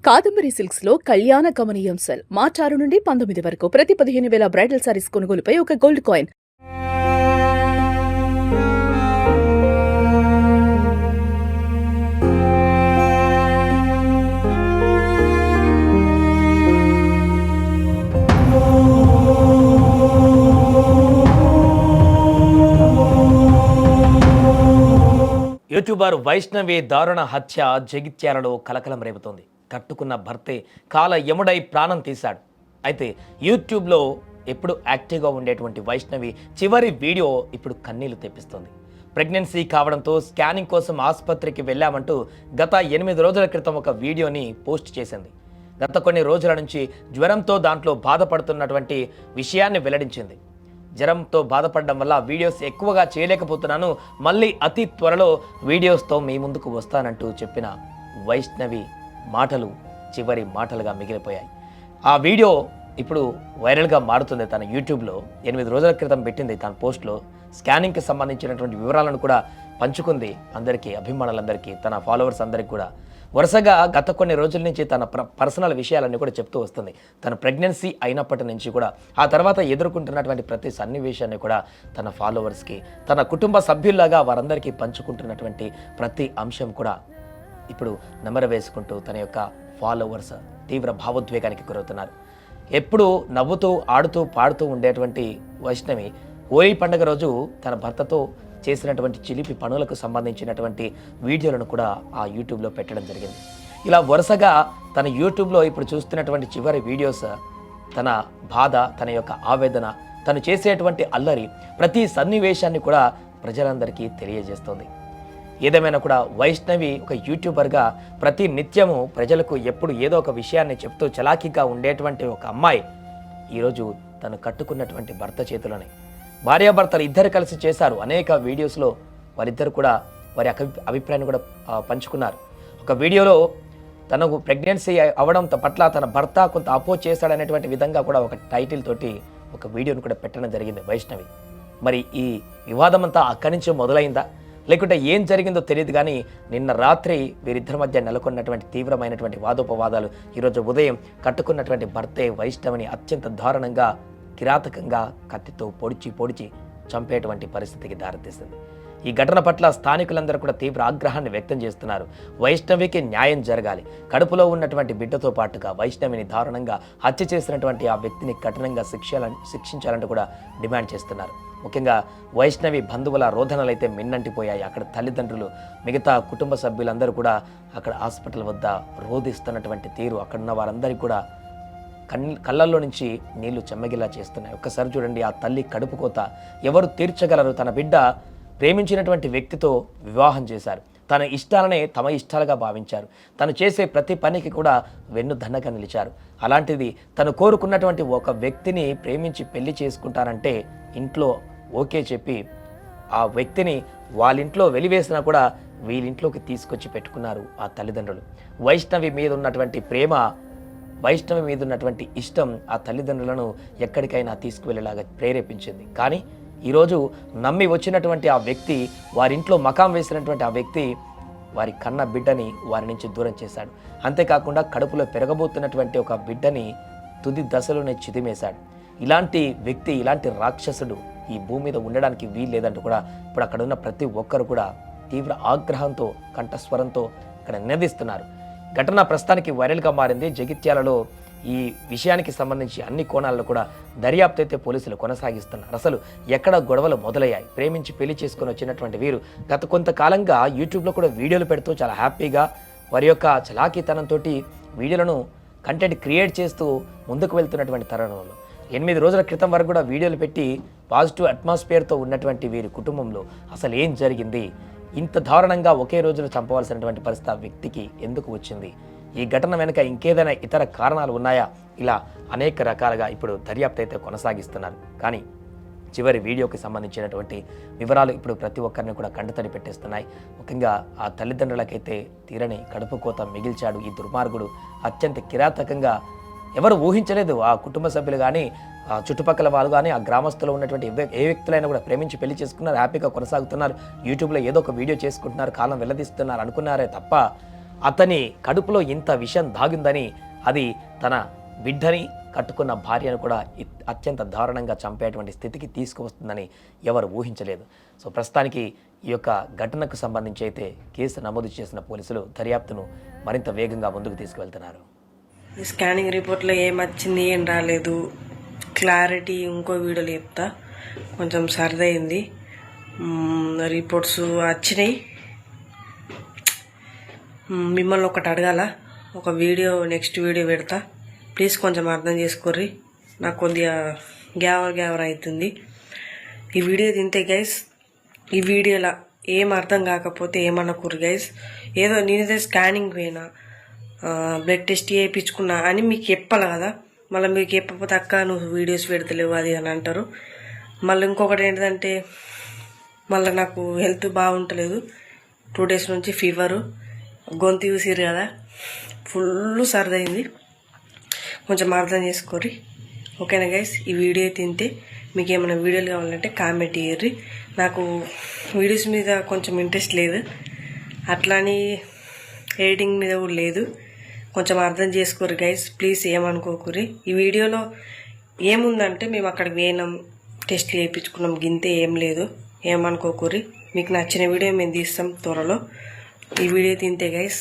Kadambari silks లో కళ్యాణ కమనీయం సెల్ మార్చి 6 నుండి 19 వరకు ప్రతి 15,000 బ్రైడల్ సారీస్ కొనుగోలుపై ఒక గోల్డ్ కాయిన్. యూట్యూబర్ వైష్ణవి దారుణ హత్య జగిత్యాలలో కలకలం రేపుతోంది. కట్టుకున్న భర్తే కాల యముడై ప్రాణం తీశాడు. అయితే యూట్యూబ్లో ఎప్పుడు యాక్టివ్గా ఉండేటువంటి వైష్ణవి చివరి వీడియో ఇప్పుడు కన్నీళ్లు తెప్పిస్తోంది. ప్రెగ్నెన్సీ కావడంతో స్కానింగ్ కోసం ఆసుపత్రికి వెళ్ళామంటూ గత 8 రోజుల క్రితం ఒక వీడియోని పోస్ట్ చేసింది. గత కొన్ని రోజుల నుంచి జ్వరంతో దాంట్లో బాధపడుతున్నటువంటి విషయాన్ని వెల్లడించింది. జ్వరంతో బాధపడడం వల్ల వీడియోస్ ఎక్కువగా చేయలేకపోతున్నాను, మళ్ళీ అతి త్వరలో వీడియోస్తో మీ ముందుకు వస్తానంటూ చెప్పిన వైష్ణవి మాటలు చివరి మాటలుగా మిగిలిపోయాయి. ఆ వీడియో ఇప్పుడు వైరల్గా మారుతుంది. తన యూట్యూబ్లో 8 రోజుల క్రితం పెట్టింది. తన పోస్ట్లో స్కానింగ్కి సంబంధించినటువంటి వివరాలను కూడా పంచుకుంది అందరికీ, అభిమానులందరికీ, తన ఫాలోవర్స్ అందరికీ కూడా. వరుసగా గత కొన్ని రోజుల నుంచి తన పర్సనల్ విషయాలన్నీ కూడా చెప్తూ వస్తుంది. తన ప్రెగ్నెన్సీ అయినప్పటి నుంచి కూడా ఆ తర్వాత ఎదుర్కొంటున్నటువంటి ప్రతి సన్నివేశాన్ని కూడా తన ఫాలోవర్స్కి, తన కుటుంబ సభ్యుల్లాగా వారందరికీ పంచుకుంటున్నటువంటి ప్రతి అంశం కూడా ఇప్పుడు నెమరు వేసుకుంటూ తన యొక్క ఫాలోవర్స్ తీవ్ర భావోద్వేగానికి గురవుతున్నారు. ఎప్పుడు నవ్వుతూ ఆడుతూ పాడుతూ ఉండేటువంటి వైష్ణవి హోలీ పండుగ రోజు తన భర్తతో చేసినటువంటి చిలిపి పనులకు సంబంధించినటువంటి వీడియోలను కూడా ఆ యూట్యూబ్లో పెట్టడం జరిగింది. ఇలా వరుసగా తన యూట్యూబ్లో ఇప్పుడు చూస్తున్నటువంటి చివరి వీడియోస్ తన బాధ, తన యొక్క ఆవేదన, తను చేసేటువంటి అల్లరి, ప్రతి సన్నివేశాన్ని కూడా ప్రజలందరికీ తెలియజేస్తోంది. ఏదేమైనా కూడా వైష్ణవి ఒక యూట్యూబర్గా ప్రతి నిత్యము ప్రజలకు ఎప్పుడు ఏదో ఒక విషయాన్ని చెప్తూ చలాకీగా ఉండేటువంటి ఒక అమ్మాయి ఈరోజు తను కట్టుకున్నటువంటి భర్త చేతిలోనే, భార్యాభర్తలు ఇద్దరు కలిసి చేశారు. అనేక వీడియోస్లో వారిద్దరు కూడా వారి అభిప్రాయాన్ని కూడా పంచుకున్నారు. ఒక వీడియోలో తనకు ప్రెగ్నెన్సీ అవ్వడం పట్ల తన భర్త కొంత అపోజ్ చేశాడనేటువంటి విధంగా కూడా ఒక టైటిల్ తోటి ఒక వీడియోను కూడా పెట్టడం జరిగింది వైష్ణవి. మరి ఈ వివాదం అంతా అక్కడి నుంచి మొదలైందా, లేకుంటే ఏం జరిగిందో తెలియదు, కానీ నిన్న రాత్రి వీరిద్దరి మధ్య నెలకొన్నటువంటి తీవ్రమైనటువంటి వాదోపవాదాలు ఈరోజు ఉదయం కట్టుకున్నటువంటి భర్తే వైష్ణవిని అత్యంత దారుణంగా, కిరాతకంగా కత్తితో పొడిచి చంపేటువంటి పరిస్థితికి దారితీస్తుంది. ఈ ఘటన పట్ల స్థానికులందరూ కూడా తీవ్ర ఆగ్రహాన్ని వ్యక్తం చేస్తున్నారు. వైష్ణవికి న్యాయం జరగాలి, కడుపులో ఉన్నటువంటి బిడ్డతో పాటుగా వైష్ణవిని దారుణంగా హత్య చేసినటువంటి ఆ వ్యక్తిని కఠినంగా శిక్షించాలంటూ కూడా డిమాండ్ చేస్తున్నారు. ముఖ్యంగా వైష్ణవి బంధువుల రోదనలైతే మిన్నంటిపోయాయి. అక్కడ తల్లిదండ్రులు, మిగతా కుటుంబ సభ్యులందరూ కూడా అక్కడ హాస్పిటల్ వద్ద రోధిస్తున్నటువంటి తీరు అక్కడున్న వారందరికీ కూడా కళ్ళల్లో నుంచి నీళ్లు చెమ్మగిలా చేస్తున్నాయి. ఒక్కసారి చూడండి, ఆ తల్లి కడుపు కోత ఎవరు తీర్చగలరు? తన బిడ్డ ప్రేమించినటువంటి వ్యక్తితో వివాహం చేశారు, తన ఇష్టాలనే తమ ఇష్టాలుగా భావించారు, తను చేసే ప్రతి పనికి కూడా వెన్నుదన్నగా నిలిచారు. అలాంటిది తను కోరుకున్నటువంటి ఒక వ్యక్తిని ప్రేమించి పెళ్లి చేసుకుంటారంటే ఇంట్లో ఓకే చెప్పి ఆ వ్యక్తిని వాళ్ళింట్లో వెలివేసినా కూడా వీళ్ళింట్లోకి తీసుకొచ్చి పెట్టుకున్నారు ఆ తల్లిదండ్రులు. వైష్ణవి మీద ఉన్నటువంటి ప్రేమ, వైష్ణవి మీద ఉన్నటువంటి ఇష్టం ఆ తల్లిదండ్రులను ఎక్కడికైనా తీసుకువెళ్ళేలాగా ప్రేరేపించింది. కానీ ఈరోజు నమ్మి వచ్చినటువంటి ఆ వ్యక్తి, వారింట్లో మకాం వేసినటువంటి ఆ వ్యక్తి వారి కన్న బిడ్డని వారి నుంచి దూరం చేశాడు. అంతేకాకుండా కడుపులో పెరగబోతున్నటువంటి ఒక బిడ్డని తుది దశలోనే చిదిమేశాడు. ఇలాంటి వ్యక్తి, ఇలాంటి రాక్షసుడు ఈ భూమి మీద ఉండడానికి వీల్లేదంటూ కూడా ఇప్పుడు అక్కడ ఉన్న ప్రతి ఒక్కరు కూడా తీవ్ర ఆగ్రహంతో, కంఠస్వరంతో ఇక్కడ నినదిస్తున్నారు. ఘటన ప్రస్తుతానికి వైరల్గా మారింది. జగిత్యాలలో ఈ విషయానికి సంబంధించి అన్ని కోణాల్లో కూడా దర్యాప్తు అయితే పోలీసులు కొనసాగిస్తున్నారు. అసలు ఎక్కడ గొడవలు మొదలయ్యాయి? ప్రేమించి పెళ్లి చేసుకొని వచ్చినటువంటి వీరు గత కొంతకాలంగా యూట్యూబ్లో కూడా వీడియోలు పెడుతూ చాలా హ్యాపీగా వారి యొక్క చలాకీతనంతో వీడియోలను కంటెంట్ క్రియేట్ చేస్తూ ముందుకు వెళ్తున్నటువంటి తరుణంలో 8 రోజుల క్రితం వరకు కూడా వీడియోలు పెట్టి పాజిటివ్ అట్మాస్ఫియర్తో ఉన్నటువంటి వీరి కుటుంబంలో అసలు ఏం జరిగింది? ఇంత దారుణంగా ఒకే రోజులో చంపవలసినటువంటి పరిస్థితి ఆ వ్యక్తికి ఎందుకు వచ్చింది? ఈ ఘటన వెనుక ఇంకేదైనా ఇతర కారణాలు ఉన్నాయా? ఇలా అనేక రకాలుగా ఇప్పుడు దర్యాప్తు అయితే కొనసాగిస్తున్నారు. కానీ చివరి వీడియోకి సంబంధించినటువంటి వివరాలు ఇప్పుడు ప్రతి ఒక్కరిని కూడా కంటతడి పెట్టేస్తున్నాయి. ముఖ్యంగా ఆ తల్లిదండ్రులకైతే తీరని కడుపు కోత మిగిల్చాడు ఈ దుర్మార్గుడు. అత్యంత కిరాతకంగా ఎవరు ఊహించలేదు. ఆ కుటుంబ సభ్యులు కానీ, ఆ చుట్టుపక్కల వాళ్ళు కానీ, ఆ గ్రామస్తులు ఉన్నటువంటి ఏ వ్యక్తులైనా కూడా ప్రేమించి పెళ్లి చేసుకున్నారు, హ్యాపీగా కొనసాగుతున్నారు, యూట్యూబ్లో ఏదో ఒక వీడియో చేసుకుంటున్నారు, కాలం వెల్లదీస్తున్నారు అనుకున్నారే తప్ప అతని కడుపులో ఇంత విషం దాగిందని, అది తన బిడ్డని కట్టుకున్న భార్యను కూడా అత్యంత దారుణంగా చంపేటువంటి స్థితికి తీసుకువస్తుందని ఎవరు ఊహించలేదు. సో ప్రస్తుతానికి ఈ యొక్క ఘటనకు సంబంధించి అయితే కేసు నమోదు చేసిన పోలీసులు దర్యాప్తును మరింత వేగంగా ముందుకు తీసుకువెళ్తున్నారు. ఈ స్కానింగ్ రిపోర్ట్లో ఏం వచ్చింది ఏం రాలేదు క్లారిటీ ఇంకో వీడియోలో చెప్తా. కొంచెం సరిదైంది, రిపోర్ట్స్ వచ్చినాయి. మిమ్మల్ని ఒకటి అడగాల, ఒక వీడియో నెక్స్ట్ వీడియో పెడతా, ప్లీజ్ కొంచెం అర్థం చేసుకోర్రి. నాకు కొద్దిగా గ్యావర్ అవుతుంది. ఈ వీడియో తింటే గైస్, ఈ వీడియోలో ఏం అర్థం కాకపోతే ఏమనుకోరు గైస్. ఏదో నేనైతే స్కానింగ్ పోయినా, బ్లడ్ టెస్ట్ చేయించుకున్నా అని మీకు చెప్పాలి కదా. మళ్ళీ మీకు చెప్పకపోతే అక్క నువ్వు వీడియోస్ పెడతలేవు అది అని అంటారు. మళ్ళీ ఇంకొకటి ఏంటంటే, మళ్ళీ నాకు హెల్త్ బాగుంటలేదు. 2 days నుంచి ఫీవరు, గొంతు చూసిరు కదా, ఫుల్ సర్దైంది. కొంచెం అర్థం చేసుకోర్రి, ఓకేనా గైస్. ఈ వీడియో తింటే మీకు ఏమైనా వీడియోలు కావాలంటే కామెంట్ చేయర్రి. నాకు వీడియోస్ మీద కొంచెం ఇంట్రెస్ట్ లేదు, అట్లాని ఎడిటింగ్ మీద కూడా లేదు. కొంచెం అర్థం చేసుకోరు గైస్, ప్లీజ్ ఏమనుకోకుర్రి. ఈ వీడియోలో ఏముందంటే మేము అక్కడికి పోయినాం, టెస్ట్లు చేయించుకున్నాం, గింతే, ఏం లేదు, ఏమనుకోకుర్రి. మీకు నచ్చిన వీడియో మేము తీస్తాం త్వరలో. ఈ వీడియో తింటే గైస్.